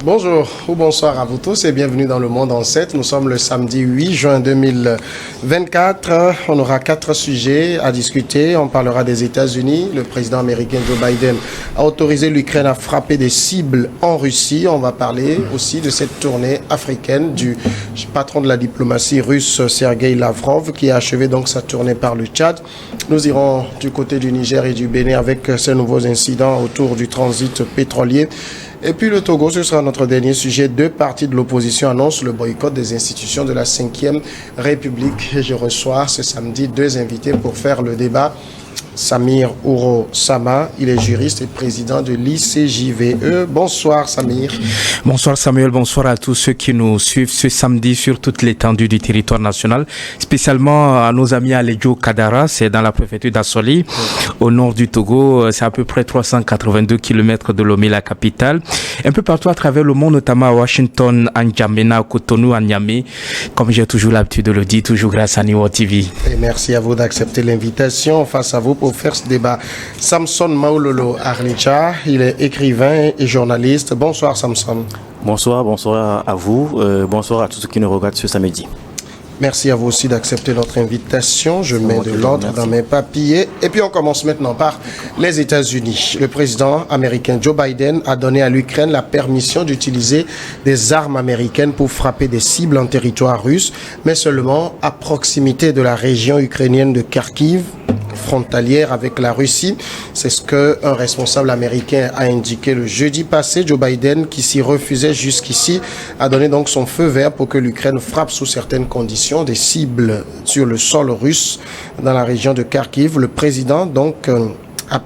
Bonjour ou bonsoir à vous tous et bienvenue dans Le Monde en 7. Nous sommes le samedi 8 juin 2024. On aura 4 sujets à discuter. On parlera des États-Unis. Le président américain Joe Biden a autorisé l'Ukraine à frapper des cibles en Russie. On va parler aussi de cette tournée africaine du patron de la diplomatie russe Sergueï Lavrov qui a achevé donc sa tournée par le Tchad. Nous irons du côté du Niger et du Bénin avec ces nouveaux incidents autour du transit pétrolier. Et puis le Togo, ce sera notre dernier sujet. 2 partis de l'opposition annoncent le boycott des institutions de la 5e République. Et je reçois ce samedi 2 invités pour faire le débat. Samir Ouro Sama, il est juriste et président de l'ICJVE. Bonsoir Samir. Bonsoir Samuel, bonsoir à tous ceux qui nous suivent ce samedi sur toute l'étendue du territoire national, spécialement à nos amis à Ledjo Kadara, c'est dans la préfecture d'Assoli, au nord du Togo, c'est à peu près 382 km de Lomé, la capitale. Un peu partout à travers le monde, notamment à Washington, à N'Djamena, à Cotonou, à Niamey, comme j'ai toujours l'habitude de le dire, toujours grâce à Niwo TV. Et merci à vous d'accepter l'invitation face à vous pour faire ce débat. Samson Maololo Arlicha, il est écrivain et journaliste. Bonsoir Samson. Bonsoir à vous, bonsoir à tous ceux qui nous regardent ce samedi. Merci à vous aussi d'accepter notre invitation. Je mets de l'ordre dans mes papiers. Et puis on commence maintenant par les États-Unis. Le président américain Joe Biden a donné à l'Ukraine la permission d'utiliser des armes américaines pour frapper des cibles en territoire russe, mais seulement à proximité de la région ukrainienne de Kharkiv, frontalière avec la Russie. C'est ce qu'un responsable américain a indiqué le jeudi passé. Joe Biden, qui s'y refusait jusqu'ici, a donné donc son feu vert pour que l'Ukraine frappe sous certaines conditions des cibles sur le sol russe dans la région de Kharkiv. Le président donc a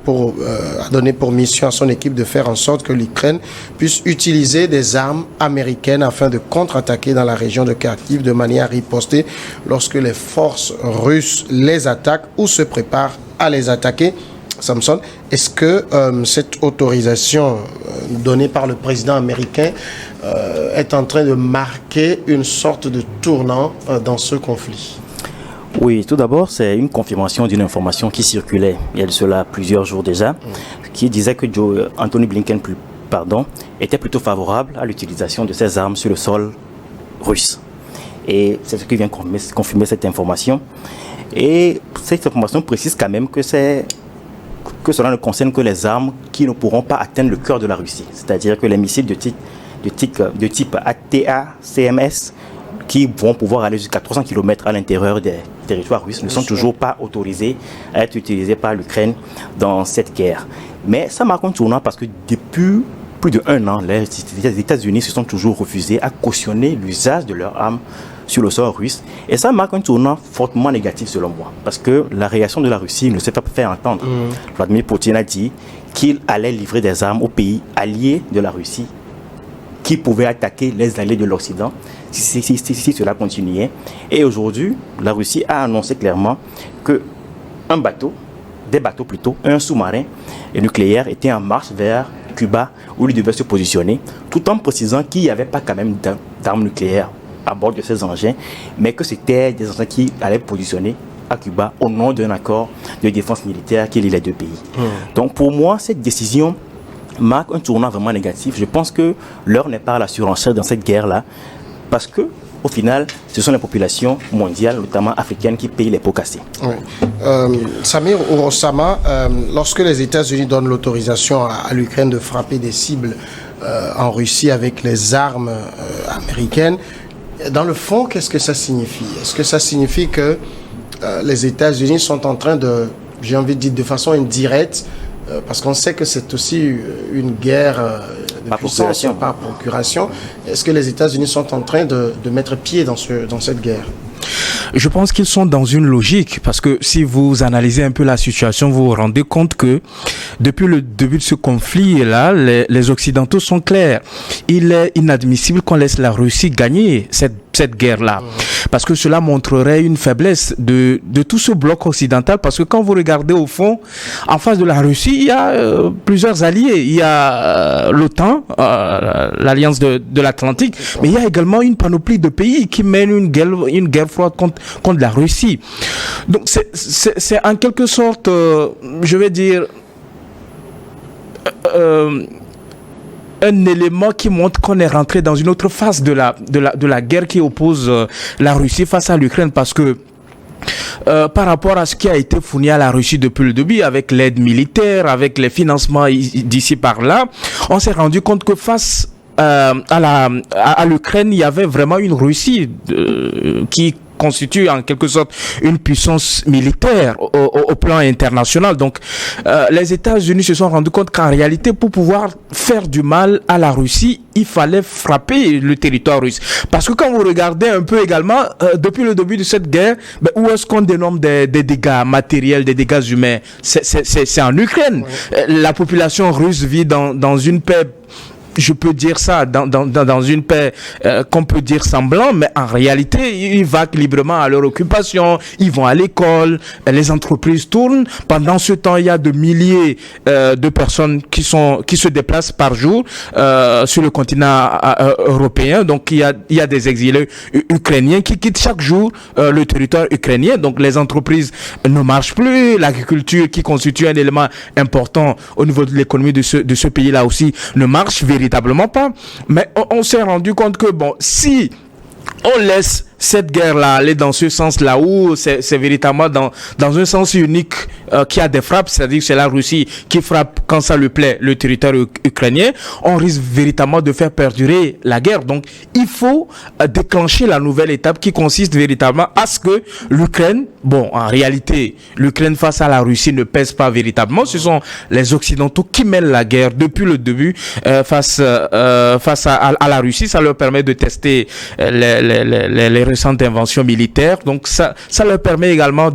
donné pour mission à son équipe de faire en sorte que l'Ukraine puisse utiliser des armes américaines afin de contre-attaquer dans la région de Kharkiv de manière à riposter lorsque les forces russes les attaquent ou se préparent à les attaquer. Samson, est-ce que cette autorisation donnée par le président américain est en train de marquer une sorte de tournant dans ce conflit ? Oui, tout d'abord, c'est une confirmation d'une information qui circulait il y a de cela plusieurs jours déjà, qui disait que Anthony Blinken était plutôt favorable à l'utilisation de ces armes sur le sol russe. Et c'est ce qui vient confirmer cette information. Et cette information précise quand même que cela ne concerne que les armes qui ne pourront pas atteindre le cœur de la Russie. C'est-à-dire que les missiles de type ATA-CMS qui vont pouvoir aller jusqu'à 300 km à l'intérieur des territoires russes ne sont toujours pas autorisés à être utilisés par l'Ukraine dans cette guerre. Mais ça marque un tournant parce que depuis plus d'1 an, les États-Unis se sont toujours refusés à cautionner l'usage de leurs armes sur le sol russe. Et ça marque un tournant fortement négatif selon moi. Parce que la réaction de la Russie ne s'est pas fait entendre. Vladimir Poutine a dit qu'il allait livrer des armes aux pays alliés de la Russie qui pouvaient attaquer les alliés de l'Occident si cela continuait. Et aujourd'hui, la Russie a annoncé clairement que un sous-marin nucléaire était en marche vers Cuba où il devait se positionner, tout en précisant qu'il n'y avait pas quand même d'armes nucléaires à bord de ces engins, mais que c'était des engins qui allaient positionner à Cuba au nom d'un accord de défense militaire qui lie les deux pays. Donc pour moi, cette décision marque un tournant vraiment négatif. Je pense que l'heure n'est pas à la surenchère dans cette guerre-là, parce que au final, ce sont les populations mondiales, notamment africaines, qui payent les pots cassés. Oui. Samir Ouro-Sama, lorsque les États-Unis donnent l'autorisation à l'Ukraine de frapper des cibles en Russie avec les armes américaines, dans le fond, qu'est-ce que ça signifie? Est-ce que ça signifie que les États-Unis sont en train de, j'ai envie de dire de façon indirecte, parce qu'on sait que c'est aussi une guerre de puissance par procuration. Est-ce que les États-Unis sont en train de mettre pied dans cette guerre? Je pense qu'ils sont dans une logique parce que si vous analysez un peu la situation, vous vous rendez compte que depuis le début de ce conflit-là, les Occidentaux sont clairs. Il est inadmissible qu'on laisse la Russie gagner cette guerre-là. Parce que cela montrerait une faiblesse de tout ce bloc occidental. Parce que quand vous regardez au fond, en face de la Russie, il y a plusieurs alliés. Il y a l'OTAN, l'Alliance de l'Atlantique, mais il y a également une panoplie de pays qui mènent une guerre froide contre la Russie. Donc c'est en quelque sorte, je vais dire, un élément qui montre qu'on est rentré dans une autre phase de la guerre qui oppose la Russie face à l'Ukraine, parce que par rapport à ce qui a été fourni à la Russie depuis le début, avec l'aide militaire, avec les financements d'ici par là, on s'est rendu compte que face à l'Ukraine, il y avait vraiment une Russie qui constitue en quelque sorte une puissance militaire au plan international. Donc les États-Unis se sont rendus compte qu'en réalité, pour pouvoir faire du mal à la Russie, il fallait frapper le territoire russe. Parce que quand vous regardez un peu également, depuis le début de cette guerre, où est-ce qu'on dénomme des dégâts matériels, des dégâts humains? C'est en Ukraine. Ouais. La population russe vit dans une paix, je peux dire ça, dans une paix qu'on peut dire semblant, mais en réalité, ils vaquent librement à leur occupation, ils vont à l'école, les entreprises tournent. Pendant ce temps, il y a de milliers de personnes qui se déplacent par jour sur le continent européen. Donc, il y a des exilés ukrainiens qui quittent chaque jour le territoire ukrainien. Donc, les entreprises ne marchent plus. L'agriculture, qui constitue un élément important au niveau de l'économie de ce pays-là aussi, ne marche véritablement pas. Mais on s'est rendu compte que si on laisse cette guerre-là aller dans ce sens-là, où c'est véritablement dans un sens unique qui a des frappes, c'est-à-dire que c'est la Russie qui frappe quand ça lui plaît le territoire ukrainien, on risque véritablement de faire perdurer la guerre. Donc il faut déclencher la nouvelle étape qui consiste véritablement à ce que l'Ukraine, en réalité, l'Ukraine face à la Russie ne pèse pas véritablement. Ce sont les Occidentaux qui mènent la guerre depuis le début face à la Russie. Ça leur permet de tester les récentes inventions militaires. Donc ça leur permet également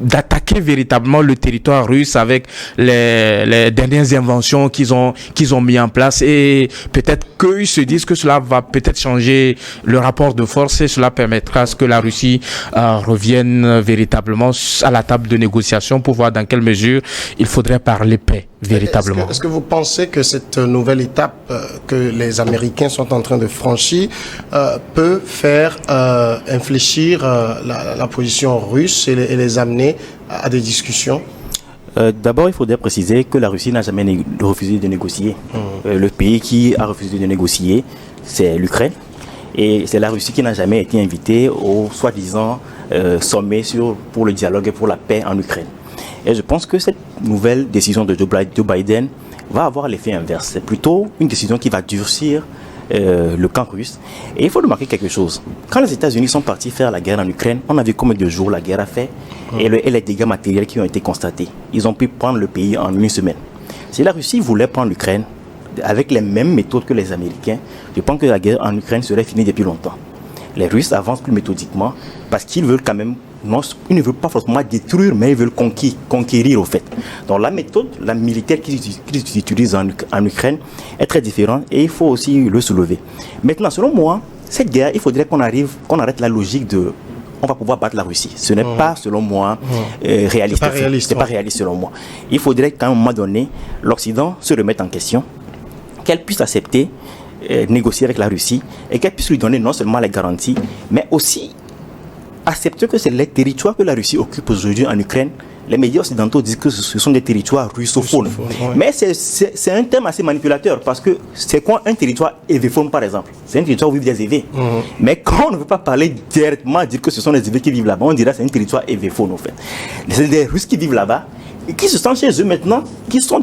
d'attaquer véritablement le territoire russe avec les dernières inventions qu'ils ont mis en place, et peut-être qu'ils se disent que cela va peut-être changer le rapport de force, et cela permettra à ce que la Russie revienne véritablement à la table de négociation pour voir dans quelle mesure il faudrait parler paix véritablement. Est-ce que vous pensez que cette nouvelle étape que les Américains sont en train de franchir peut faire infléchir la position russe et les amener à des discussions? D'abord, il faudrait préciser que la Russie n'a jamais refusé de négocier. Le pays qui a refusé de négocier, c'est l'Ukraine. Et c'est la Russie qui n'a jamais été invitée au soi-disant sommet pour le dialogue et pour la paix en Ukraine. Et je pense que cette nouvelle décision de Joe Biden va avoir l'effet inverse. C'est plutôt une décision qui va durcir le camp russe. Et il faut remarquer quelque chose. Quand les États-Unis sont partis faire la guerre en Ukraine, on a vu combien de jours la guerre a fait et les dégâts matériels qui ont été constatés. Ils ont pu prendre le pays en une semaine. Si la Russie voulait prendre l'Ukraine avec les mêmes méthodes que les Américains, je pense que la guerre en Ukraine serait finie depuis longtemps. Les Russes avancent plus méthodiquement parce qu'ils veulent quand même, ils ne veulent pas forcément détruire, mais ils veulent conquérir au fait. Donc la méthode, la militaire qu'ils utilisent en Ukraine est très différente, et il faut aussi le soulever. Maintenant, selon moi, cette guerre, il faudrait qu'on arrête la logique de on va pouvoir battre la Russie. Ce n'est pas, selon moi, réaliste. C'est pas réaliste selon moi. Il faudrait qu'à un moment donné, l'Occident se remette en question, qu'elle puisse accepter négocier avec la Russie, et qu'elle puisse lui donner non seulement les garanties, mais aussi accepter que c'est les territoires que la Russie occupe aujourd'hui en Ukraine. Les médias occidentaux disent que ce sont des territoires russophones. Mais c'est un terme assez manipulateur, parce que c'est quoi un territoire évéphone, par exemple? C'est un territoire où vivent des évêques. Mais quand on ne veut pas parler directement, dire que ce sont des évêques qui vivent là-bas, on dira que c'est un territoire évéphone, en fait. C'est des Russes qui vivent là-bas et qui se sentent chez eux maintenant, qui sont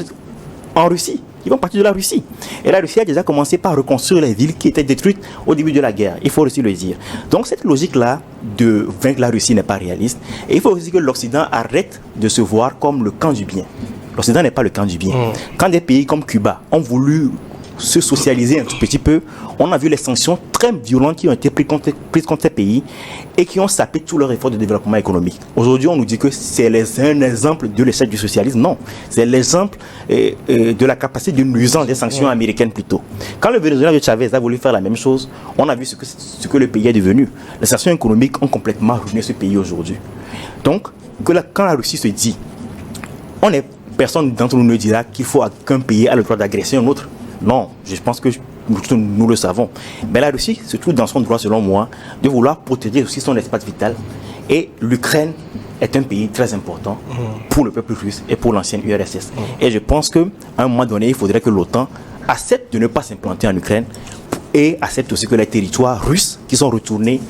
en Russie. Ils vont partir de la Russie. Et la Russie a déjà commencé par reconstruire les villes qui étaient détruites au début de la guerre. Il faut aussi le dire. Donc cette logique-là de vaincre la Russie n'est pas réaliste. Et il faut aussi que l'Occident arrête de se voir comme le camp du bien. L'Occident n'est pas le camp du bien. Quand des pays comme Cuba ont voulu se socialiser un tout petit peu, on a vu les sanctions très violentes qui ont été prises contre ces pays et qui ont sapé tous leurs efforts de développement économique. Aujourd'hui, on nous dit que c'est un exemple de l'échec du socialisme. Non, c'est l'exemple de la capacité de nuisance des sanctions américaines plutôt. Quand le Venezuela de Chavez a voulu faire la même chose, on a vu ce que le pays est devenu. Les sanctions économiques ont complètement ruiné ce pays aujourd'hui. Donc, quand la Russie se dit, personne d'entre nous ne dira qu'un pays a le droit d'agresser un autre. Non, je pense que nous le savons. Mais la Russie se trouve dans son droit, selon moi, de vouloir protéger aussi son espace vital. Et l'Ukraine est un pays très important pour le peuple russe et pour l'ancienne URSS. Et je pense qu'à un moment donné, il faudrait que l'OTAN accepte de ne pas s'implanter en Ukraine et accepte aussi que les territoires russes qui sont retournés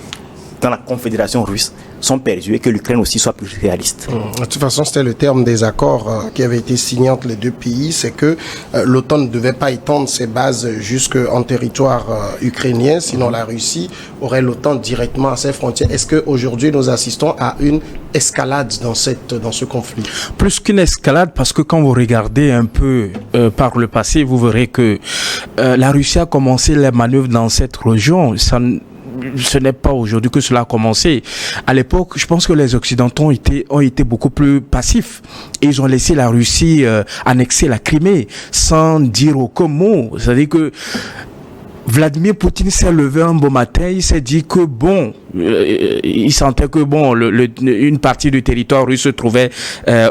dans la Confédération russe sont perdus et que l'Ukraine aussi soit plus réaliste. De toute façon, c'était le terme des accords qui avaient été signés entre les deux pays, c'est que l'OTAN ne devait pas étendre ses bases jusqu'en territoire ukrainien, sinon la Russie aurait l'OTAN directement à ses frontières. Est-ce qu'aujourd'hui, nous assistons à une escalade dans ce conflit? Plus qu'une escalade, parce que quand vous regardez un peu par le passé, vous verrez que la Russie a commencé les manœuvres dans cette région. Ce n'est pas aujourd'hui que cela a commencé. À l'époque, je pense que les Occidentaux ont été beaucoup plus passifs. Et ils ont laissé la Russie annexer la Crimée sans dire aucun mot. C'est-à-dire que Vladimir Poutine s'est levé un beau matin, il s'est dit que il sentait que une partie du territoire russe se trouvait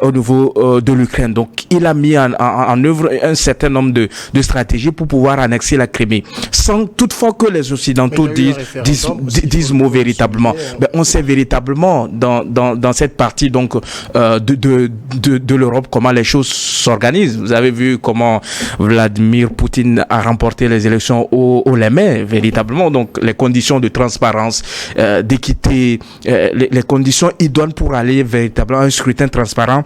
au niveau de l'Ukraine. Donc il a mis en œuvre un certain nombre de stratégies pour pouvoir annexer la Crimée, sans toutefois que les Occidentaux disent mot véritablement. Mais on sait véritablement dans cette partie donc de l'Europe comment les choses s'organisent. Vous avez vu comment Vladimir Poutine a remporté les élections au Lemay, véritablement. Donc les conditions de transparence, d'équité, les conditions idoines pour aller véritablement à un scrutin transparent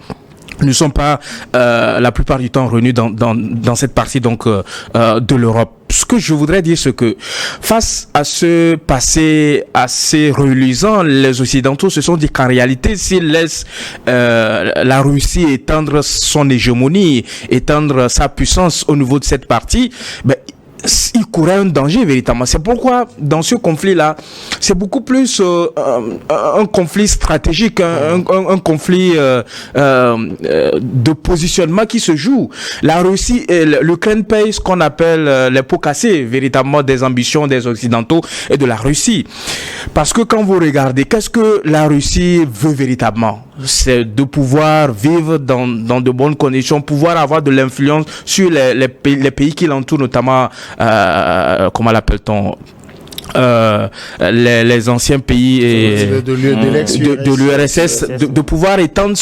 ne sont pas la plupart du temps revenus dans cette partie donc de l'Europe. Ce que je voudrais dire, c'est que face à ce passé assez reluisant, les Occidentaux se sont dit qu'en réalité, s'ils laissent la Russie étendre son hégémonie, étendre sa puissance au niveau de cette partie, il courait un danger véritablement. C'est pourquoi dans ce conflit-là, c'est beaucoup plus un conflit stratégique, un conflit de positionnement qui se joue. La Russie et l'Ukraine payent ce qu'on appelle les pots cassés, véritablement des ambitions des Occidentaux et de la Russie. Parce que quand vous regardez, qu'est-ce que la Russie veut véritablement? C'est de pouvoir vivre dans de bonnes conditions, pouvoir avoir de l'influence sur les pays qui l'entourent, notamment comment l'appelle-t-on, les anciens pays de l'URSS, de pouvoir étendre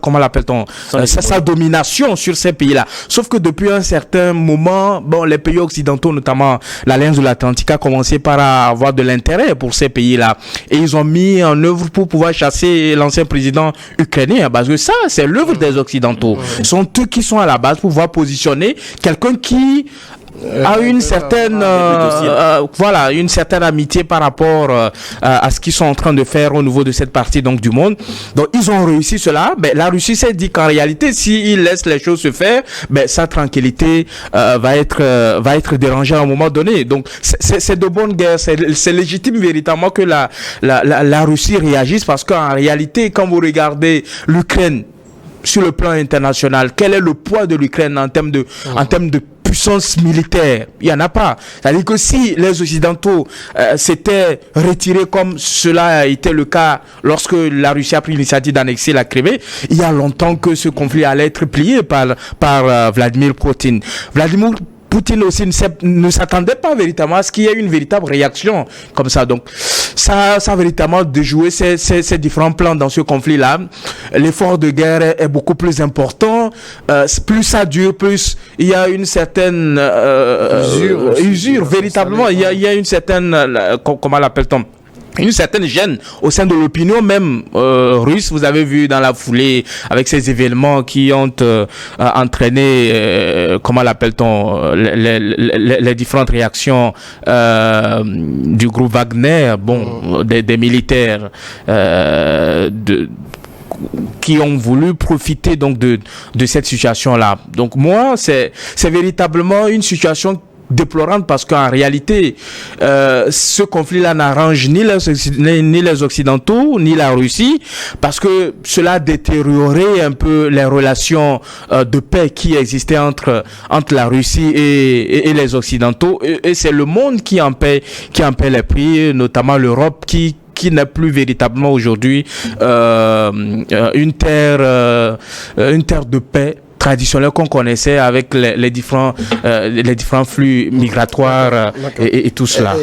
comment l'appelle-t-on, sa domination sur ces pays-là. Sauf que depuis un certain moment, les pays occidentaux, notamment l'Alliance de l'Atlantique, a commencé par avoir de l'intérêt pour ces pays-là. Et ils ont mis en œuvre pour pouvoir chasser l'ancien président ukrainien. Parce que ça, c'est l'œuvre des Occidentaux. Ce sont eux qui sont à la base pour pouvoir positionner quelqu'un qui a une certaine une certaine amitié par rapport à ce qu'ils sont en train de faire au niveau de cette partie donc du monde. Donc ils ont réussi cela. La Russie s'est dit qu'en réalité, s'ils laissent les choses se faire, sa tranquillité va être dérangée à un moment donné. Donc c'est de bonne guerre, c'est légitime véritablement que la Russie réagisse, parce qu'en réalité, quand vous regardez l'Ukraine sur le plan international, quel est le poids de l'Ukraine en termes de puissance militaire? Il n'y en a pas. C'est-à-dire que si les Occidentaux s'étaient retirés comme cela a été le cas lorsque la Russie a pris l'initiative d'annexer la Crimée, il y a longtemps que ce conflit allait être plié par Vladimir Poutine. Vladimir Poutine aussi ne s'attendait pas véritablement à ce qu'il y ait une véritable réaction comme ça. Donc, ça a véritablement déjoué ces différents plans dans ce conflit-là. L'effort de guerre est beaucoup plus important. Plus ça dure, plus il y a une certaine usure véritablement. Il y a une certaine, comment l'appelle-t-on, une certaine gêne au sein de l'opinion même russe. Vous avez vu dans la foulée avec ces événements qui ont entraîné comment l'appelle-t-on, les différentes réactions du groupe Wagner, des militaires qui ont voulu profiter donc de cette situation-là. Donc moi, c'est véritablement une situation déplorante, parce qu'en réalité, ce conflit-là n'arrange ni les Occidentaux, ni la Russie, parce que cela a détérioré un peu les relations de paix qui existaient entre la Russie et les Occidentaux. Et c'est le monde qui en paie les prix, notamment l'Europe, qui n'est plus véritablement aujourd'hui une terre de paix traditionnel qu'on connaissait avec les différents flux migratoires et tout cela.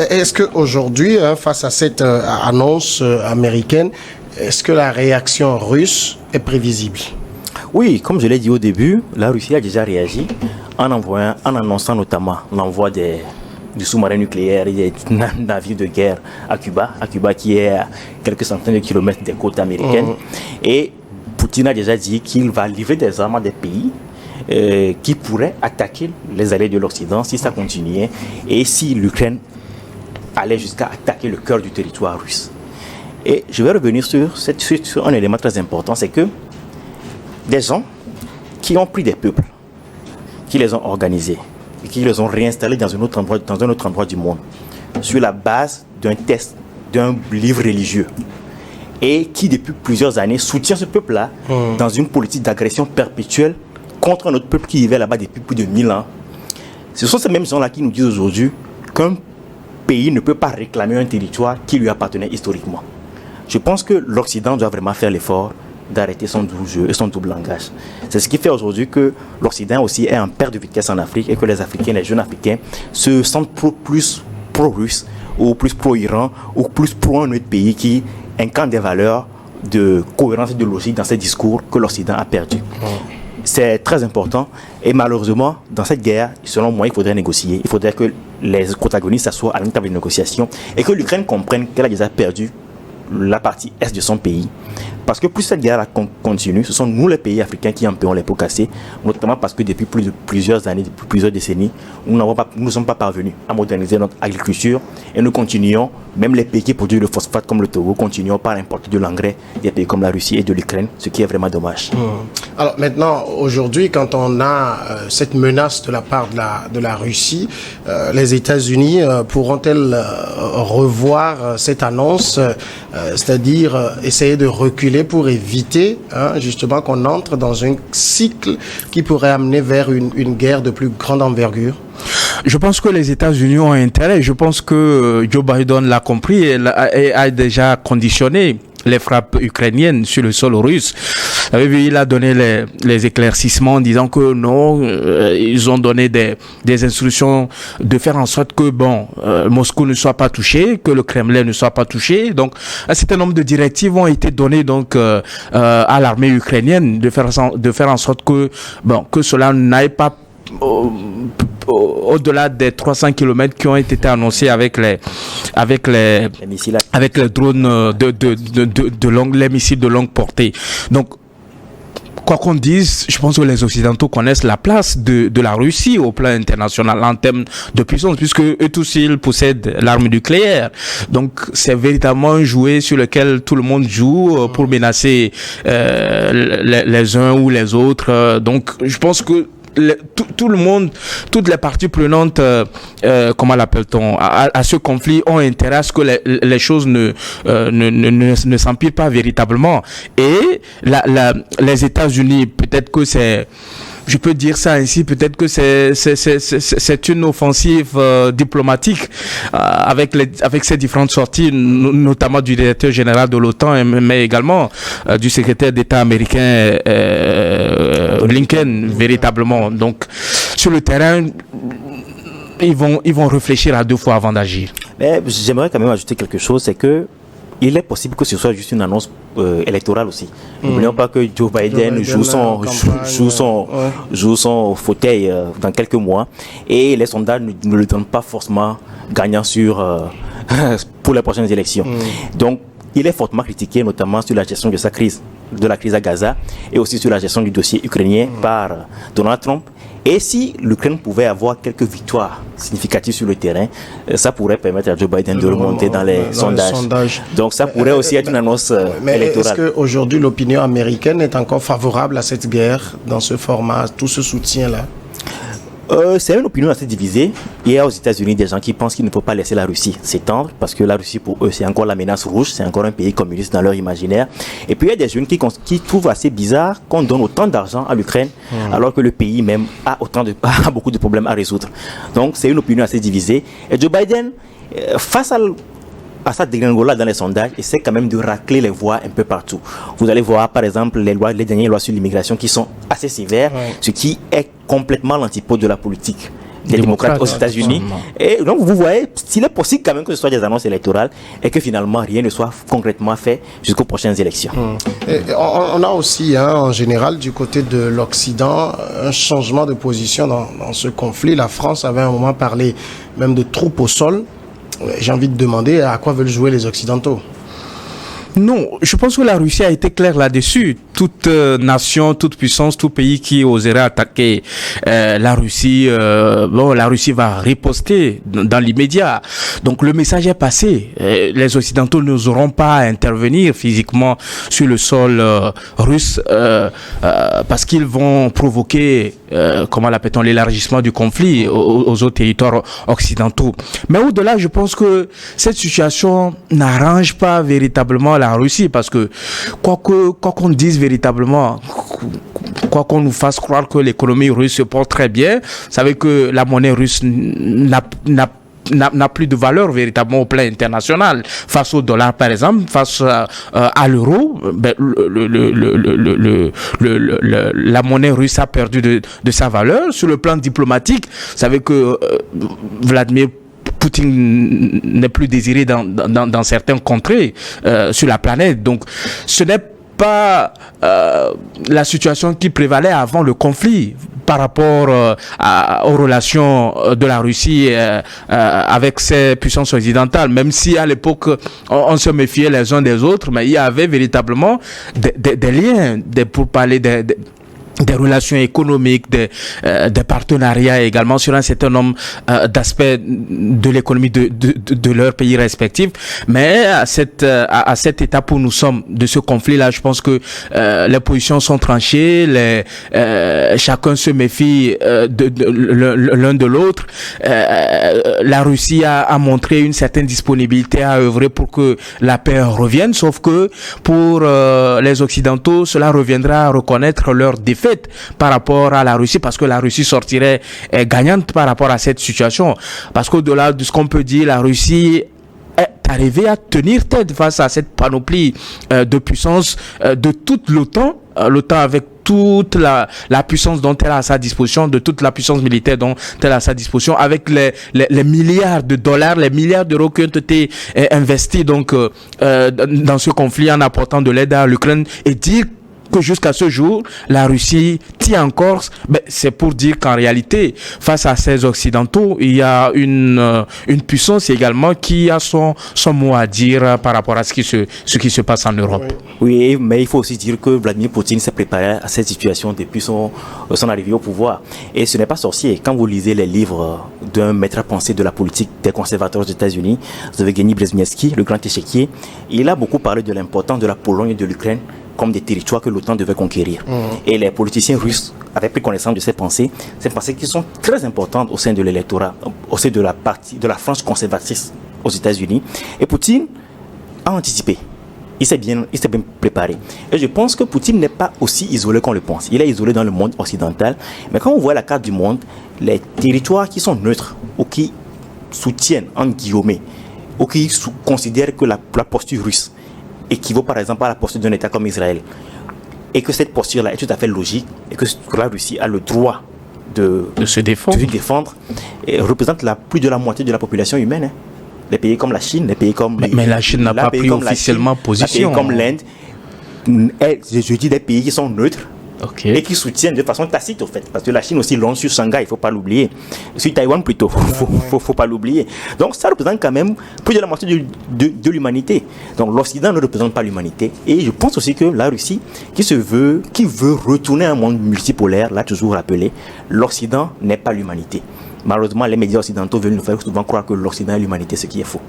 Est-ce qu'aujourd'hui, face à cette annonce américaine, est-ce que la réaction russe est prévisible? Oui, comme je l'ai dit au début, la Russie a déjà réagi en annonçant notamment l'envoi du sous-marin nucléaire et des navires de guerre à Cuba qui est à quelques centaines de kilomètres des côtes américaines. Et Poutine a déjà dit qu'il va livrer des armes à des pays qui pourraient attaquer les alliés de l'Occident si ça continuait et si l'Ukraine allait jusqu'à attaquer le cœur du territoire russe. Et je vais revenir sur un élément très important, c'est que des gens qui ont pris des peuples, qui les ont organisés, et qui les ont réinstallés dans un autre endroit du monde, sur la base d'un test, d'un livre religieux, et qui depuis plusieurs années soutient ce peuple-là dans une politique d'agression perpétuelle contre un autre peuple qui vivait là-bas depuis plus de 1000 ans. Ce sont ces mêmes gens-là qui nous disent aujourd'hui qu'un pays ne peut pas réclamer un territoire qui lui appartenait historiquement. Je pense que l'Occident doit vraiment faire l'effort d'arrêter son double jeu et son double langage. C'est ce qui fait aujourd'hui que l'Occident aussi est en perte de vitesse en Afrique et que les Africains, les jeunes Africains, se sentent plus pro-russes ou plus pro-Iran ou plus pro un autre pays qui incarne des valeurs de cohérence et de logique dans ces discours que l'Occident a perdus. C'est très important et malheureusement, dans cette guerre, selon moi, il faudrait négocier. Il faudrait que les protagonistes s'assoient à une table de négociation et que l'Ukraine comprenne qu'elle a déjà perdu la partie est de son pays. Parce que plus cette guerre continue, ce sont nous les pays africains qui en payons les pots cassés, notamment parce que depuis plusieurs années, depuis plusieurs décennies, nous ne sommes pas parvenus à moderniser notre agriculture et nous continuons, même les pays qui produisent le phosphate comme le Togo, continuons par importer de l'engrais des pays comme la Russie et de l'Ukraine, ce qui est vraiment dommage. Alors maintenant, aujourd'hui, quand on a cette menace de la part de la Russie, les États-Unis pourront-elles revoir cette annonce, c'est-à-dire essayer de reculer pour éviter justement qu'on entre dans un cycle qui pourrait amener vers une guerre de plus grande envergure? Je pense que les États-Unis ont intérêt. Je pense que Joe Biden l'a compris et a déjà conditionné les frappes ukrainiennes sur le sol russe. Il a donné les éclaircissements en disant que non, ils ont donné des instructions de faire en sorte que Moscou ne soit pas touché, que le Kremlin ne soit pas touché. Donc un certain nombre de directives ont été données donc à l'armée ukrainienne de faire en sorte que cela n'aille pas au-delà des 300 km qui ont été annoncés avec les drones les missiles de longue portée. Donc, quoi qu'on dise, je pense que les Occidentaux connaissent la place de la Russie au plan international en termes de puissance, puisque eux tous, ils possèdent l'arme nucléaire. Donc, c'est véritablement un jouet sur lequel tout le monde joue pour menacer les uns ou les autres. Donc, je pense que tout le monde, toutes les parties prenantes, comment l'appelle-t-on, à ce conflit ont intérêt à ce que les choses ne s'empirent pas véritablement. Et les États-Unis, peut-être que je peux dire ça ainsi, peut-être que c'est une offensive diplomatique avec ces différentes sorties, notamment du directeur général de l'OTAN, mais également du secrétaire d'État américain Blinken, véritablement. Donc, sur le terrain, ils vont réfléchir à deux fois avant d'agir. Mais j'aimerais quand même ajouter quelque chose, c'est que il est possible que ce soit juste une annonce électorale aussi. N'oublions pas que Joe Biden joue son fauteuil dans quelques mois et les sondages ne le donnent pas forcément gagnant pour les prochaines élections. Donc, il est fortement critiqué, notamment sur la gestion de la crise à Gaza et aussi sur la gestion du dossier ukrainien par Donald Trump. Et si l'Ukraine pouvait avoir quelques victoires significatives sur le terrain, ça pourrait permettre à Joe Biden de remonter dans les sondages. Donc ça pourrait aussi être une annonce électorale. Est-ce qu'aujourd'hui l'opinion américaine est encore favorable à cette guerre dans ce format, tout ce soutien-là? C'est une opinion assez divisée. Il y a aux États-Unis des gens qui pensent qu'il ne faut pas laisser la Russie s'étendre parce que la Russie pour eux c'est encore la menace rouge, c'est encore un pays communiste dans leur imaginaire. Et puis il y a des jeunes qui trouvent assez bizarre qu'on donne autant d'argent à l'Ukraine alors que le pays même a beaucoup de problèmes à résoudre. Donc c'est une opinion assez divisée. Et Joe Biden, face à sa dégringolade dans les sondages, essaie quand même de racler les voix un peu partout. Vous allez voir par exemple les dernières lois sur l'immigration qui sont assez sévères, ce qui est complètement l'antipode de la politique des démocrates aux États-Unis. Et donc, vous voyez, s'il est possible quand même que ce soit des annonces électorales et que finalement rien ne soit concrètement fait jusqu'aux prochaines élections. Et on a aussi, en général, du côté de l'Occident, un changement de position dans ce conflit. La France avait à un moment parlé même de troupes au sol. J'ai envie de demander à quoi veulent jouer les Occidentaux. Non, je pense que la Russie a été claire là-dessus. Toute nation, toute puissance, tout pays qui oserait attaquer la Russie, la Russie va riposter dans l'immédiat. Donc le message est passé. Les Occidentaux n'oseront pas intervenir physiquement sur le sol russe parce qu'ils vont provoquer, comment l'appelle-t-on, l'élargissement du conflit aux autres territoires occidentaux. Mais au-delà, je pense que cette situation n'arrange pas véritablement la Russie, parce que quoi qu'on dise véritablement, quoi qu'on nous fasse croire que l'économie russe se porte très bien, vous savez que la monnaie russe n'a plus de valeur véritablement au plan international. Face au dollar, par exemple, face à l'euro, la monnaie russe a perdu de sa valeur. Sur le plan diplomatique, vous savez que Vladimir Poutine n'est plus désiré dans certaines contrées sur la planète. Donc, ce n'est pas la situation qui prévalait avant le conflit par rapport aux relations de la Russie avec ses puissances occidentales. Même si à l'époque, on se méfiait les uns des autres, mais il y avait véritablement des liens pour parler des relations économiques, des partenariats également sur un certain nombre d'aspects de l'économie de leurs pays respectifs. Mais à cette étape où nous sommes de ce conflit-là, je pense que les positions sont tranchées, chacun se méfie l'un de l'autre. La Russie a montré une certaine disponibilité à œuvrer pour que la paix revienne, sauf que pour les Occidentaux, cela reviendra à reconnaître leur défaite par rapport à la Russie, parce que la Russie sortirait gagnante par rapport à cette situation. Parce qu'au-delà de ce qu'on peut dire, la Russie est arrivée à tenir tête face à cette panoplie de puissance de toute l'OTAN. L'OTAN avec toute la puissance dont elle a à sa disposition, de toute la puissance militaire dont elle a à sa disposition, avec les milliards de dollars, les milliards d'euros qui ont été investis donc dans ce conflit en apportant de l'aide à l'Ukraine, et dire que jusqu'à ce jour, la Russie tient encore, c'est pour dire qu'en réalité, face à ces Occidentaux, il y a une puissance également qui a son mot à dire par rapport à ce qui se passe en Europe. Oui, mais il faut aussi dire que Vladimir Poutine s'est préparé à cette situation depuis son arrivée au pouvoir. Et ce n'est pas sorcier. Quand vous lisez les livres d'un maître à penser de la politique des conservateurs aux États-Unis, Yevgeny Brzezinski, le grand échiquier, il a beaucoup parlé de l'importance de la Pologne et de l'Ukraine comme des territoires que l'OTAN devait conquérir. Et les politiciens russes avaient pris connaissance de ces pensées qui sont très importantes au sein de l'électorat, au sein de la frange conservatrice aux États-Unis. Et Poutine a anticipé. Il s'est bien préparé. Et je pense que Poutine n'est pas aussi isolé qu'on le pense. Il est isolé dans le monde occidental. Mais quand on voit la carte du monde, les territoires qui sont neutres ou qui soutiennent, en guillemets, ou qui considèrent que la posture russe équivaut par exemple à la posture d'un État comme Israël, et que cette posture-là est tout à fait logique, et que la Russie a le droit de se défendre, et représente plus de la moitié de la population humaine. Les pays comme la Chine, les pays comme... Mais la Chine n'a pas pris officiellement position. Les pays comme l'Inde, je dis des pays qui sont neutres, Okay. Et qui soutiennent de façon tacite, au fait, parce que la Chine aussi longe sur Shanghai, il ne faut pas l'oublier, sur Taïwan plutôt, faut pas l'oublier. Donc ça représente quand même plus de la moitié de l'humanité. Donc l'Occident ne représente pas l'humanité. Et je pense aussi que la Russie, qui veut retourner à un monde multipolaire, l'a toujours rappelé, l'Occident n'est pas l'humanité. Malheureusement, les médias occidentaux veulent nous faire souvent croire que l'Occident est l'humanité, ce qui est faux.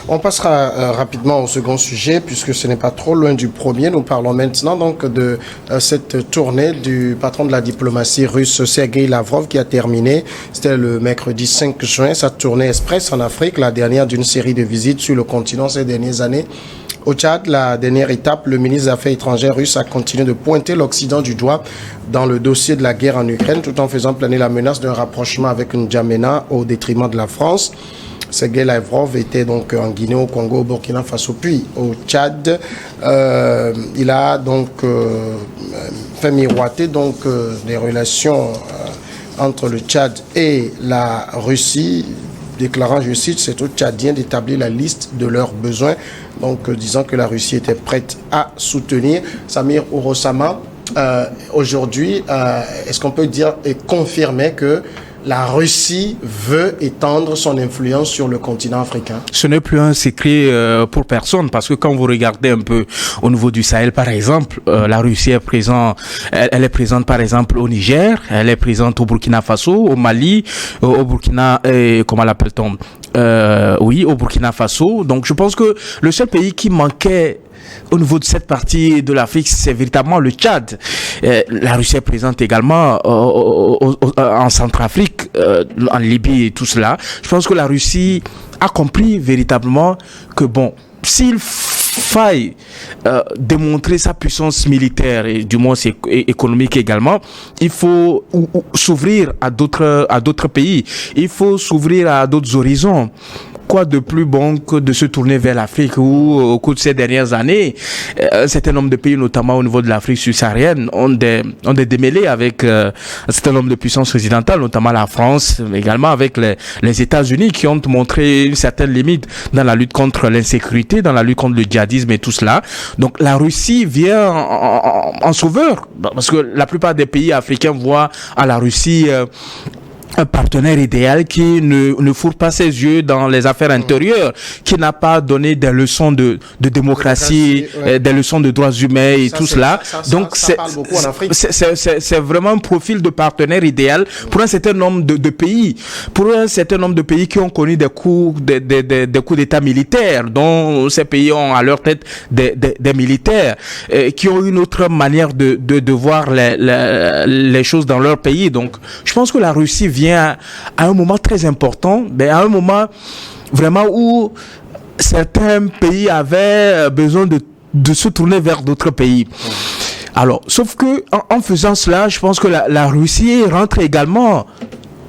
On passera rapidement au second sujet, puisque ce n'est pas trop loin du premier. Nous parlons maintenant donc de cette tournée du patron de la diplomatie russe, Sergueï Lavrov, qui a terminé. C'était le mercredi 5 juin, sa tournée express en Afrique, la dernière d'une série de visites sur le continent ces dernières années. Au Tchad, la dernière étape, le ministre des Affaires étrangères russe a continué de pointer l'Occident du doigt dans le dossier de la guerre en Ukraine, tout en faisant planer la menace d'un rapprochement avec N'Djamena au détriment de la France. Sergueï Lavrov était donc en Guinée, au Congo, au Burkina Faso, puis au Tchad. Il a donc fait miroiter donc des relations entre le Tchad et la Russie, déclarant, je cite, c'est aux Tchadiens d'établir la liste de leurs besoins, donc disant que la Russie était prête à soutenir. Samir Ourosama, aujourd'hui, est-ce qu'on peut dire et confirmer que la Russie veut étendre son influence sur le continent africain? Ce n'est plus un secret pour personne, parce que quand vous regardez un peu au niveau du Sahel, par exemple, la Russie est présente, elle est présente par exemple au Niger, elle est présente au Burkina Faso, au Mali, au Burkina, comment l'appelle-t-on, oui, au Burkina Faso. Donc je pense que le seul pays qui manquait au niveau de cette partie de l'Afrique, c'est véritablement le Tchad. La Russie est présente également en Centrafrique, en Libye et tout cela. Je pense que la Russie a compris véritablement que bon, s'il faille démontrer sa puissance militaire et du moins économique également, il faut s'ouvrir à d'autres pays. Il faut s'ouvrir à d'autres horizons. Quoi de plus bon que de se tourner vers l'Afrique où, au cours de ces dernières années, un certain nombre de pays, notamment au niveau de l'Afrique subsaharienne, ont des démêlés avec un certain nombre de puissances occidentales, notamment la France, mais également avec les États-Unis qui ont montré une certaine limite dans la lutte contre l'insécurité, dans la lutte contre le djihadisme et tout cela. Donc la Russie vient en sauveur, parce que la plupart des pays africains voient à la Russie un partenaire idéal qui ne fourre pas ses yeux dans les affaires intérieures, qui n'a pas donné des leçons de démocratie, ouais, des leçons de droits humains et ça, tout cela. Donc c'est vraiment un profil de partenaire idéal pour un certain nombre de pays, pour un certain nombre de pays qui ont connu des coups d'État militaires, dont ces pays ont à leur tête des militaires qui ont une autre manière de voir les choses dans leur pays. Donc je pense que la Russie vient à un moment très important, mais à un moment vraiment où certains pays avaient besoin de se tourner vers d'autres pays. Alors, sauf que en faisant cela, je pense que la Russie rentre également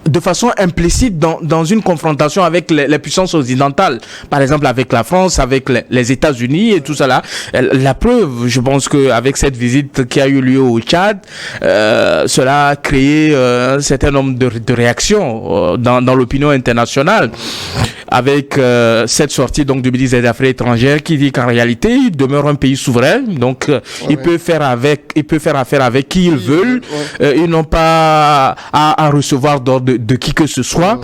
de façon implicite dans une confrontation avec les puissances occidentales, par exemple avec la France, avec les États-Unis et tout cela. La preuve, je pense que avec cette visite qui a eu lieu au Tchad, cela a créé un certain nombre de réactions dans l'opinion internationale, avec cette sortie donc du ministre des Affaires étrangères qui dit qu'en réalité il demeure un pays souverain, donc il peut faire affaire avec qui il veut, ils n'ont pas à recevoir d'ordre de qui que ce soit.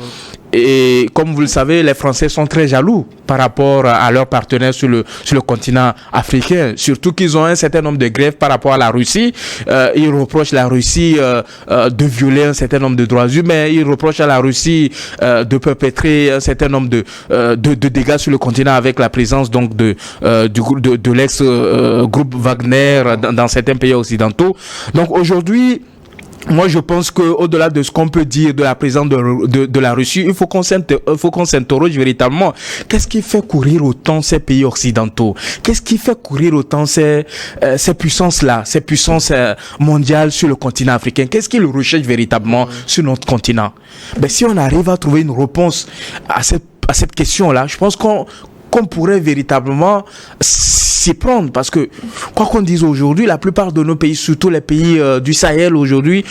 Et comme vous le savez, les Français sont très jaloux par rapport à leurs partenaires sur le continent africain. Surtout qu'ils ont un certain nombre de grèves par rapport à la Russie. Ils reprochent la Russie de violer un certain nombre de droits humains. Ils reprochent à la Russie de perpétrer un certain nombre de dégâts sur le continent avec la présence donc de l'ex-groupe Wagner dans certains pays occidentaux. Donc aujourd'hui, moi, je pense que au-delà de ce qu'on peut dire de la présence de la Russie, il faut qu'on s'interroge véritablement. Qu'est-ce qui fait courir autant ces pays occidentaux? Qu'est-ce qui fait courir autant ces puissances-là, ces puissances mondiales sur le continent africain? Qu'est-ce qu'ils recherchent véritablement sur notre continent? Ben, si on arrive à trouver une réponse à cette question-là, je pense qu'on pourrait véritablement s'y prendre, parce que quoi qu'on dise aujourd'hui, la plupart de nos pays, surtout les pays du Sahel aujourd'hui,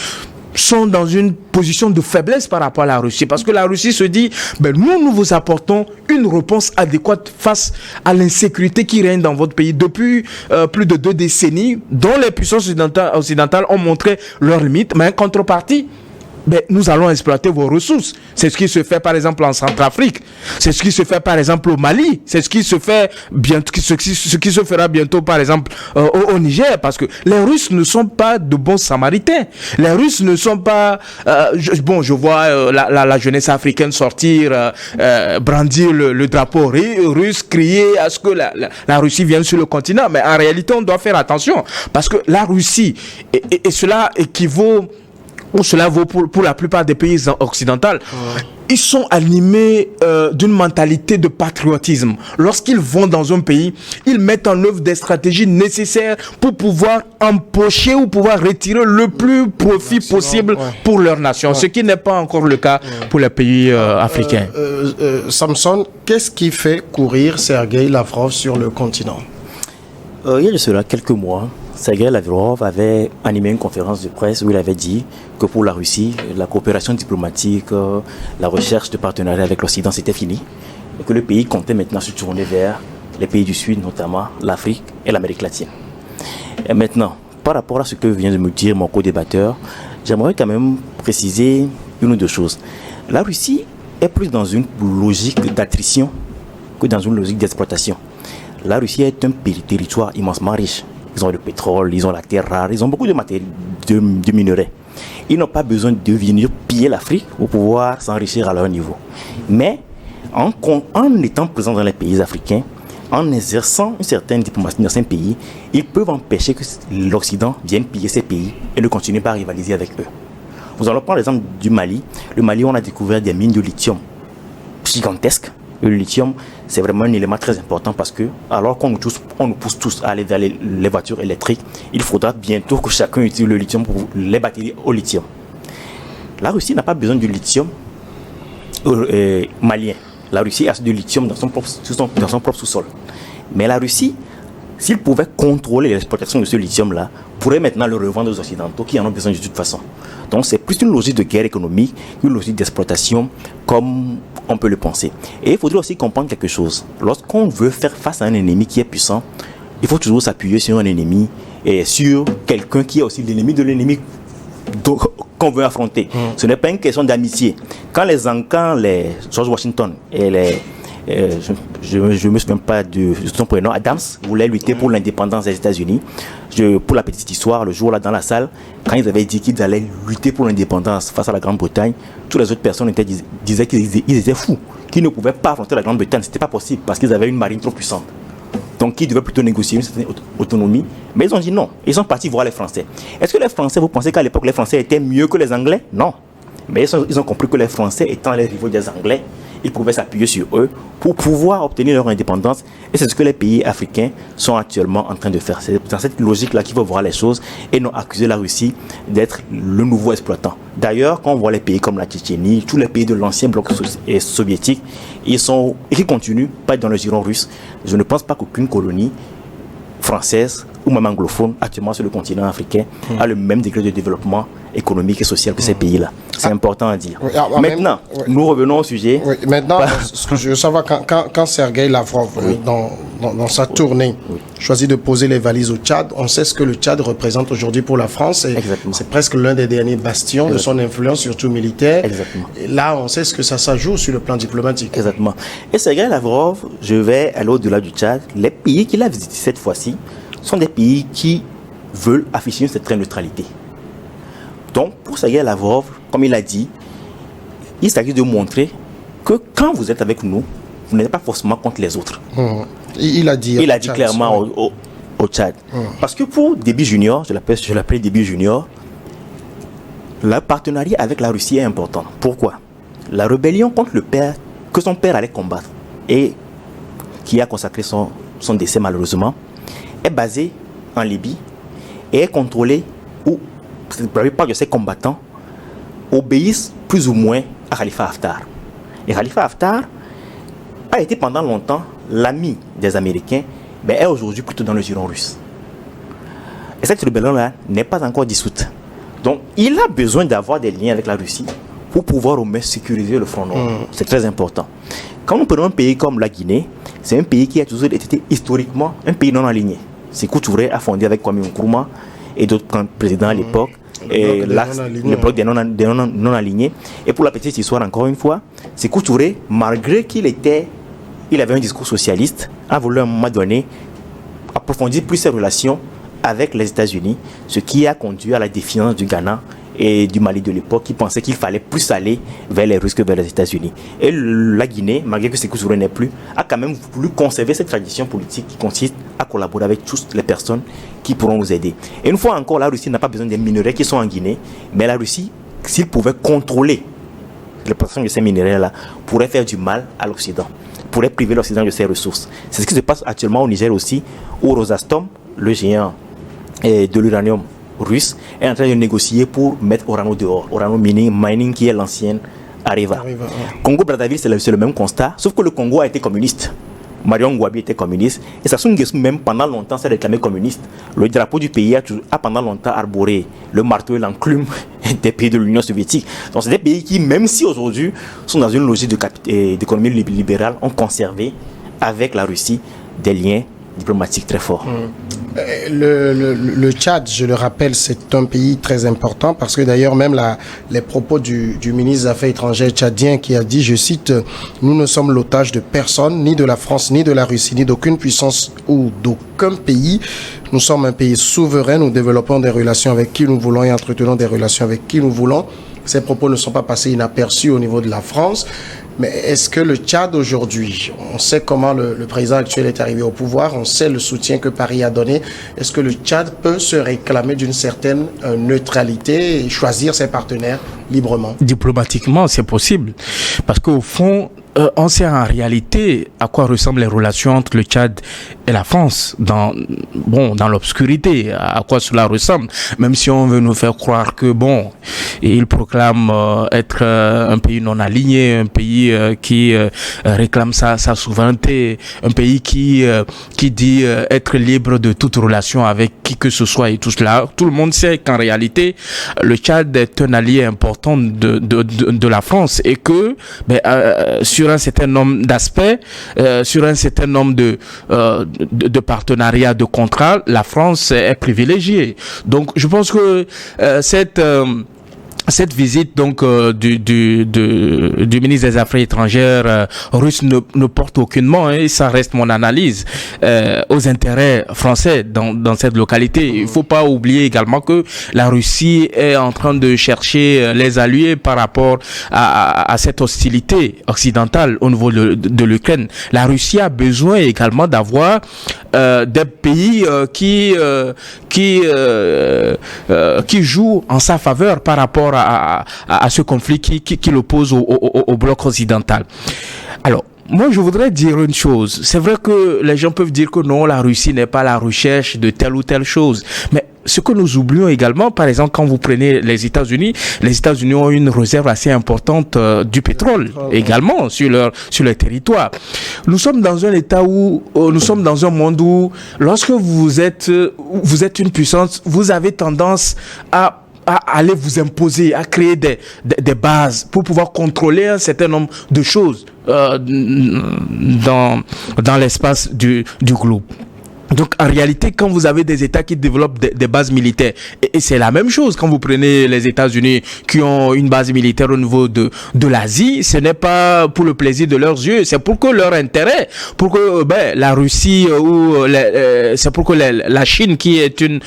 sont dans une position de faiblesse par rapport à la Russie, parce que la Russie se dit, ben nous vous apportons une réponse adéquate face à l'insécurité qui règne dans votre pays depuis plus de 2 décennies, dont les puissances occidentales ont montré leurs limites, mais en contrepartie, ben, nous allons exploiter vos ressources. C'est ce qui se fait par exemple en Centrafrique. C'est ce qui se fait par exemple au Mali. C'est ce qui se fait bientôt, ce qui se fera bientôt par exemple au Niger. Parce que les Russes ne sont pas de bons Samaritains. Les Russes ne sont pas... je vois la jeunesse africaine sortir, brandir le drapeau russe, crier à ce que la Russie vienne sur le continent. Mais en réalité, on doit faire attention. Parce que la Russie, et cela équivaut... ou cela vaut pour la plupart des pays occidentaux, ils sont animés d'une mentalité de patriotisme. Lorsqu'ils vont dans un pays, ils mettent en œuvre des stratégies nécessaires pour pouvoir empocher ou pouvoir retirer le plus profit possible pour leur nation, ce qui n'est pas encore le cas pour les pays africains. Samson, qu'est-ce qui fait courir Sergueï Lavrov sur le continent? Il y a de cela quelques mois, Sergei Lavrov avait animé une conférence de presse où il avait dit que pour la Russie, la coopération diplomatique, la recherche de partenariat avec l'Occident, c'était fini. Et que le pays comptait maintenant se tourner vers les pays du Sud, notamment l'Afrique et l'Amérique latine. Et maintenant, par rapport à ce que vient de me dire mon co-débatteur, j'aimerais quand même préciser une ou deux choses. La Russie est plus dans une logique d'attrition que dans une logique d'exploitation. La Russie est un territoire immensement riche. Ils ont le pétrole, ils ont la terre rare, ils ont beaucoup de matériaux, de minerais. Ils n'ont pas besoin de venir piller l'Afrique pour pouvoir s'enrichir à leur niveau. Mais en étant présents dans les pays africains, en exerçant une certaine diplomatie dans ces pays, ils peuvent empêcher que l'Occident vienne piller ces pays et ne continue pas à rivaliser avec eux. Nous allons prendre l'exemple du Mali. Le Mali, on a découvert des mines de lithium gigantesques. Le lithium, c'est vraiment un élément très important parce que, alors qu'on nous pousse tous à aller vers les voitures électriques, il faudra bientôt que chacun utilise le lithium pour les batteries au lithium. La Russie n'a pas besoin du lithium malien. La Russie a du lithium dans son propre sous-sol. Mais la Russie, s'il pouvait contrôler l'exploitation de ce lithium-là, pourrait maintenant le revendre aux Occidentaux qui en ont besoin de toute façon. Donc c'est plus une logique de guerre économique qu'une logique d'exploitation comme on peut le penser. Et il faudrait aussi comprendre quelque chose. Lorsqu'on veut faire face à un ennemi qui est puissant, il faut toujours s'appuyer sur un ennemi et sur quelqu'un qui est aussi l'ennemi de l'ennemi qu'on veut affronter. Ce n'est pas une question d'amitié. Quand les George Washington et je ne me souviens pas de son prénom, Adams voulaient lutter pour l'indépendance des États-Unis. Pour la petite histoire, le jour là dans la salle, quand ils avaient dit qu'ils allaient lutter pour l'indépendance face à la Grande-Bretagne, toutes les autres personnes disaient qu'ils étaient fous, qu'ils ne pouvaient pas affronter la Grande-Bretagne. C'était pas possible parce qu'ils avaient une marine trop puissante. Donc ils devaient plutôt négocier une certaine autonomie. Mais ils ont dit non. Ils sont partis voir les Français. Est-ce que les Français, vous pensez qu'à l'époque les Français étaient mieux que les Anglais? Non. Mais ils ont compris que les Français, étant les rivaux des Anglais, ils pouvaient s'appuyer sur eux pour pouvoir obtenir leur indépendance. Et c'est ce que les pays africains sont actuellement en train de faire. C'est dans cette logique-là qu'il faut voir les choses et non accuser la Russie d'être le nouveau exploitant. D'ailleurs, quand on voit les pays comme la Tchétchénie, tous les pays de l'ancien bloc soviétique, ils continuent pas dans le giron russe. Je ne pense pas qu'aucune colonie française ou même anglophone actuellement sur le continent africain a le même degré de développement économique et social que ces pays-là. C'est important à dire. Oui, maintenant, nous revenons au sujet. Oui, maintenant, ce que je veux savoir, quand Sergei Lavrov, dans sa tournée, choisit de poser les valises au Tchad, on sait ce que le Tchad représente aujourd'hui pour la France. C'est presque l'un des derniers bastions de son influence, surtout militaire. Exactement. Et là, on sait ce que ça joue sur le plan diplomatique. Exactement. Et Sergei Lavrov, je vais aller au-delà du Tchad. Les pays qu'il a visités cette fois-ci sont des pays qui veulent afficher une certaine neutralité. Donc, pour Sergei Lavrov, comme il a dit, il s'agit de montrer que quand vous êtes avec nous, vous n'êtes pas forcément contre les autres. Il a dit Tchad, clairement au Tchad. Parce que pour Déby Junior, je l'appelle Déby Junior, le partenariat avec la Russie est important. Pourquoi? La rébellion contre le père, que son père allait combattre, et qui a consacré son décès malheureusement, est basée en Libye et est contrôlée ou la plupart de ses combattants obéissent plus ou moins à Khalifa Haftar. Et Khalifa Haftar a été pendant longtemps l'ami des Américains, mais est aujourd'hui plutôt dans le giron russe. Et cette rébellion-là n'est pas encore dissoute. Donc il a besoin d'avoir des liens avec la Russie pour pouvoir au moins sécuriser le front nord. C'est très important. Quand nous prenons un pays comme la Guinée, c'est un pays qui a toujours été historiquement un pays non aligné. Sékou Touré a fondé avec Kwame Nkrumah et d'autres présidents à l'époque, le bloc des non alignés. Et pour la petite histoire, encore une fois, Sékou Touré, malgré qu'il avait un discours socialiste, a voulu à un moment donné approfondir plus ses relations avec les États-Unis, ce qui a conduit à la défiance du Ghana et du Mali de l'époque, qui pensaient qu'il fallait plus aller vers les Russes que vers les États-Unis. Et la Guinée, malgré que Sékou Touré n'est plus, a quand même voulu conserver cette tradition politique qui consiste à collaborer avec toutes les personnes qui pourront nous aider. Et une fois encore, la Russie n'a pas besoin des minerais qui sont en Guinée, mais la Russie, s'il pouvait contrôler l'exploitation de ces minerais-là, pourrait faire du mal à l'Occident, pourrait priver l'Occident de ses ressources. C'est ce qui se passe actuellement au Niger aussi, où Rosastom, le géant de l'uranium russe, est en train de négocier pour mettre Orano dehors. Orano Mining qui est l'ancienne Areva. Congo-Brazzaville, c'est le même constat, sauf que le Congo a été communiste. Marion Ngouabi était communiste, et Sassou Nguesso même pendant longtemps s'est réclamé communiste. Le drapeau du pays a pendant longtemps arboré le marteau et l'enclume des pays de l'Union soviétique. Donc c'est des pays qui, même si aujourd'hui sont dans une logique d'économie libérale, ont conservé avec la Russie des liens diplomatiques très forts. Le Tchad, je le rappelle, c'est un pays très important parce que d'ailleurs même les propos du ministre des Affaires étrangères tchadien qui a dit, je cite, « Nous ne sommes l'otage de personne, ni de la France, ni de la Russie, ni d'aucune puissance ou d'aucun pays. Nous sommes un pays souverain, nous développons des relations avec qui nous voulons et entretenons des relations avec qui nous voulons. » Ces propos ne sont pas passés inaperçus au niveau de la France. Mais est-ce que le Tchad aujourd'hui, on sait comment le président actuel est arrivé au pouvoir, on sait le soutien que Paris a donné, est-ce que le Tchad peut se réclamer d'une certaine neutralité et choisir ses partenaires librement? Diplomatiquement, c'est possible. Parce qu'au fond, on sait en réalité à quoi ressemblent les relations entre le Tchad et la France dans l'obscurité, à quoi cela ressemble. Même si on veut nous faire croire que il proclame être un pays non aligné, un pays qui réclame sa souveraineté, un pays qui dit être libre de toute relation avec qui que ce soit et tout cela. Tout le monde sait qu'en réalité, le Tchad est un allié important de la France et que sur un certain nombre d'aspects, sur un certain nombre de partenariats, de contrats, la France est privilégiée. Donc, je pense que cette visite donc du ministre des Affaires étrangères russe ne porte aucunement, et ça reste mon analyse, aux intérêts français dans cette localité. Il faut pas oublier également que la Russie est en train de chercher les alliés par rapport à cette hostilité occidentale au niveau de l'Ukraine. La Russie a besoin également d'avoir des pays qui jouent en sa faveur par rapport à ce conflit qui l'oppose au bloc occidental. Alors, moi, je voudrais dire une chose. C'est vrai que les gens peuvent dire que non, la Russie n'est pas à la recherche de telle ou telle chose. Mais ce que nous oublions également, par exemple, quand vous prenez les États-Unis ont une réserve assez importante du pétrole également sur leur territoire. Nous sommes dans un état nous sommes dans un monde où, lorsque vous êtes une puissance, vous avez tendance à aller vous imposer, à créer des bases pour pouvoir contrôler un certain nombre de choses dans l'espace du globe. Donc, en réalité, quand vous avez des États qui développent des bases militaires, et c'est la même chose quand vous prenez les États-Unis qui ont une base militaire au niveau de l'Asie, ce n'est pas pour le plaisir de leurs yeux, c'est pour que leur intérêt, pour que la Russie c'est pour que la Chine, qui est une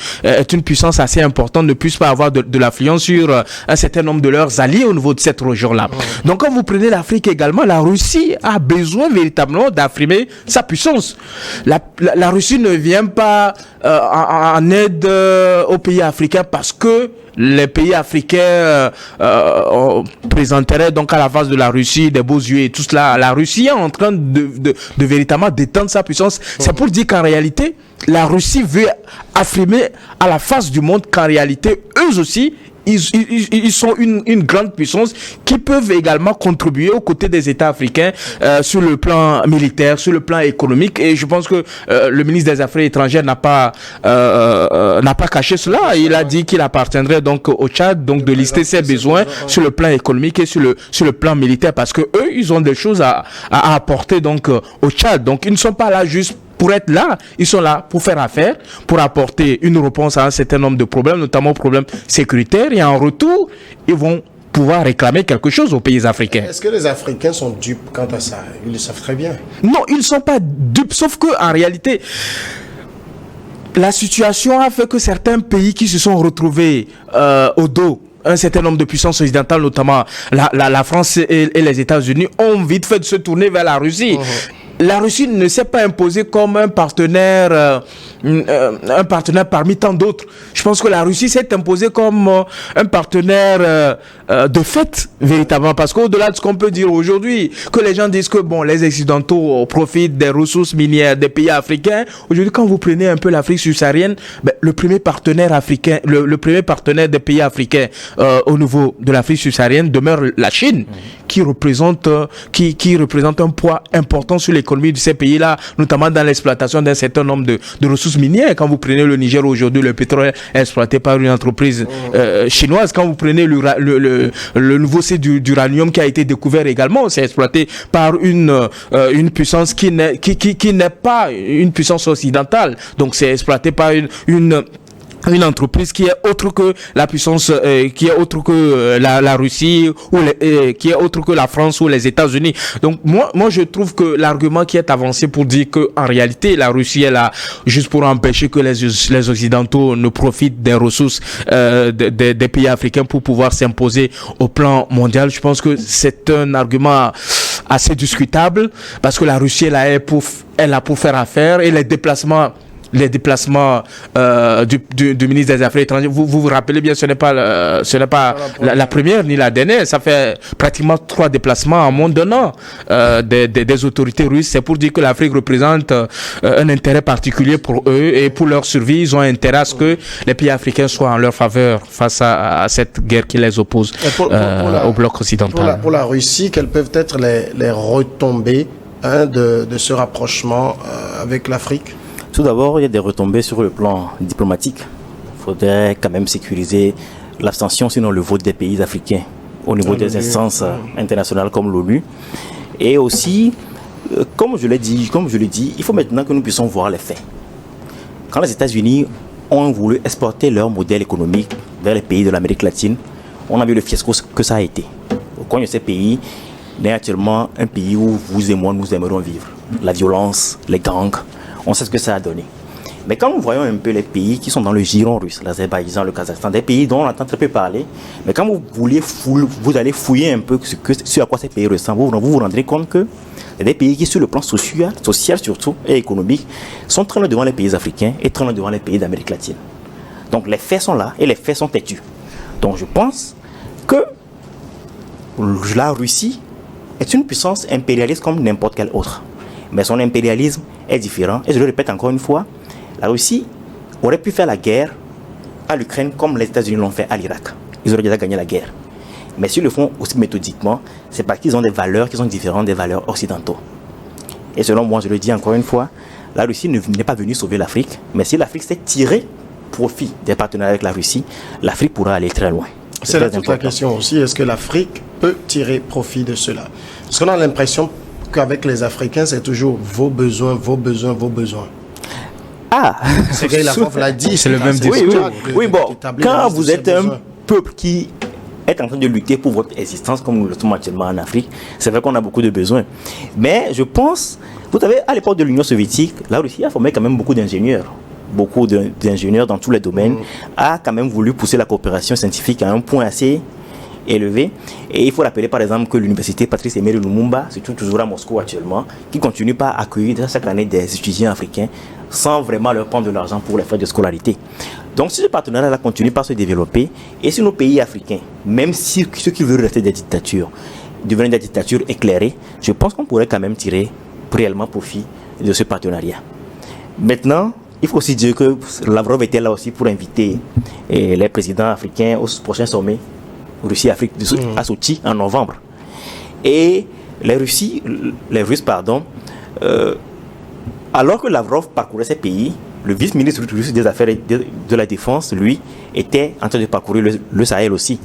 puissance assez importante, ne puisse pas avoir de l'influence sur un certain nombre de leurs alliés au niveau de cette région-là. Donc, quand vous prenez l'Afrique également, la Russie a besoin véritablement d'affirmer sa puissance. La Russie ne vient pas en aide aux pays africains parce que les pays africains présenteraient donc à la face de la Russie des beaux yeux et tout cela. La Russie est en train de véritablement d'étendre sa puissance. C'est pour dire qu'en réalité, la Russie veut affirmer à la face du monde qu'en réalité, eux aussi, ils sont une grande puissance qui peuvent également contribuer aux côtés des États africains sur le plan militaire, sur le plan économique. Et je pense que le ministre des Affaires étrangères n'a pas caché cela. Il a dit qu'il appartiendrait donc au Tchad donc de lister ses besoins sur le plan économique et sur le plan militaire, parce que eux, ils ont des choses à apporter donc au Tchad. Donc ils ne sont pas là juste pour être là, ils sont là pour faire affaire, pour apporter une réponse à un certain nombre de problèmes, notamment aux problèmes sécuritaires, et en retour, ils vont pouvoir réclamer quelque chose aux pays africains. Est-ce que les Africains sont dupes quant à ça? Ils le savent très bien. Non, ils ne sont pas dupes, sauf que en réalité, la situation a fait que certains pays qui se sont retrouvés au dos un certain nombre de puissances occidentales, notamment la France et les États-Unis, ont vite fait de se tourner vers la Russie. La Russie ne s'est pas imposée comme un partenaire un partenaire parmi tant d'autres. Je pense que la Russie s'est imposée comme un partenaire de fait, véritablement, parce qu'au-delà de ce qu'on peut dire aujourd'hui, que les gens disent que bon, les Occidentaux profitent des ressources minières des pays africains. Aujourd'hui, quand vous prenez un peu l'Afrique subsaharienne, le premier partenaire africain, le premier partenaire des pays africains au niveau de l'Afrique subsaharienne demeure la Chine, qui représente un poids important sur l'économie de ces pays-là, notamment dans l'exploitation d'un certain nombre de ressources minières. Quand vous prenez le Niger aujourd'hui, le pétrole est exploité par une entreprise chinoise. Quand vous prenez le nouveau site d'uranium qui a été découvert également, c'est exploité par une puissance qui n'est pas une puissance occidentale. Donc c'est exploité par une entreprise qui est autre que la puissance, qui est autre que la Russie, ou qui est autre que la France ou les États-Unis. Donc moi je trouve que l'argument qui est avancé pour dire que en réalité la Russie est là juste pour empêcher que les Occidentaux ne profitent des ressources des pays africains pour pouvoir s'imposer au plan mondial, je pense que c'est un argument assez discutable, parce que la Russie est là pour faire affaire, et les déplacements du ministre des Affaires étrangères, vous rappelez bien, ce n'est pas la première ni la dernière. Ça fait pratiquement 3 déplacements en moins d'un an des autorités russes. C'est pour dire que l'Afrique représente un intérêt particulier pour eux, et pour leur survie, ils ont intérêt à ce que les pays africains soient en leur faveur face à cette guerre qui les oppose au bloc occidental. Pour la Russie, quelles peuvent être les retombées de ce rapprochement avec l'Afrique? Tout d'abord, il y a des retombées sur le plan diplomatique. Il faudrait quand même sécuriser l'abstention, sinon le vote des pays africains au niveau des instances internationales comme l'ONU. Et aussi, comme je l'ai dit, il faut maintenant que nous puissions voir les faits. Quand les États-Unis ont voulu exporter leur modèle économique vers les pays de l'Amérique latine, on a vu le fiasco que ça a été. Au coin de ces pays, il est actuellement un pays où vous et moi, nous aimerions vivre. La violence, les gangs, on sait ce que ça a donné. Mais quand nous voyons un peu les pays qui sont dans le giron russe, l'Azerbaïdjan, le Kazakhstan, des pays dont on entend très peu parler, mais quand vous allez fouiller un peu ce à quoi ces pays ressemblent, vous vous rendrez compte que des pays qui, sur le plan social surtout, et économique, sont très loin devant les pays africains et très loin devant les pays d'Amérique latine. Donc les faits sont là et les faits sont têtus. Donc je pense que la Russie est une puissance impérialiste comme n'importe quelle autre. Mais son impérialisme est différent. Et je le répète encore une fois, la Russie aurait pu faire la guerre à l'Ukraine comme les États-Unis l'ont fait à l'Irak. Ils auraient déjà gagné la guerre. Mais s'ils le font aussi méthodiquement, c'est parce qu'ils ont des valeurs qui sont différentes des valeurs occidentaux. Et selon moi, je le dis encore une fois, la Russie n'est pas venue sauver l'Afrique. Mais si l'Afrique s'est tirée profit des partenariats avec la Russie, l'Afrique pourra aller très loin. C'est là toute la question aussi. Est-ce que l'Afrique peut tirer profit de cela? Parce qu'on a l'impression qu'avec les Africains, c'est toujours vos besoins. Ah, c'est que Lavrov l'a dit, c'est le même discours. Oui, bon, quand vous êtes un peuple qui est en train de lutter pour votre existence, comme nous le sommes actuellement en Afrique, c'est vrai qu'on a beaucoup de besoins. Mais je pense, vous savez, à l'époque de l'Union soviétique, la Russie a formé quand même beaucoup d'ingénieurs dans tous les domaines, a quand même voulu pousser la coopération scientifique à un point assez élevé. Et il faut rappeler par exemple que l'université Patrice Emery Lumumba se trouve toujours à Moscou actuellement, qui continue pas à accueillir chaque année des étudiants africains sans vraiment leur prendre de l'argent pour les frais de scolarité. Donc si ce partenariat continue pas à se développer, et si nos pays africains, même si ceux qui veulent rester des dictatures deviennent des dictatures éclairées, je pense qu'on pourrait quand même tirer réellement profit de ce partenariat. Maintenant, il faut aussi dire que Lavrov était là aussi pour inviter les présidents africains au prochain sommet Russie-Afrique à Sochi en novembre. Et les Russes, alors que Lavrov parcourait ces pays, le vice-ministre russe des Affaires de la Défense, lui, était en train de parcourir le Sahel aussi.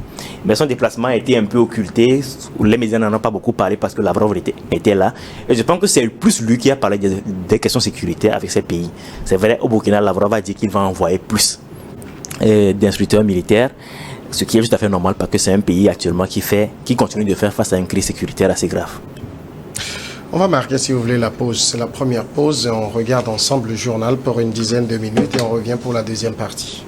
Mais son déplacement a été un peu occulté. Les médias n'en ont pas beaucoup parlé parce que Lavrov était là. Et je pense que c'est plus lui qui a parlé des questions sécuritaires avec ces pays. C'est vrai, au Burkina, Lavrov a dit qu'il va envoyer plus d'instructeurs militaires. Ce qui est tout à fait normal parce que c'est un pays actuellement qui continue de faire face à une crise sécuritaire assez grave. On va marquer, si vous voulez, la pause. C'est la première pause et on regarde ensemble le journal pour une dizaine de minutes et on revient pour la deuxième partie.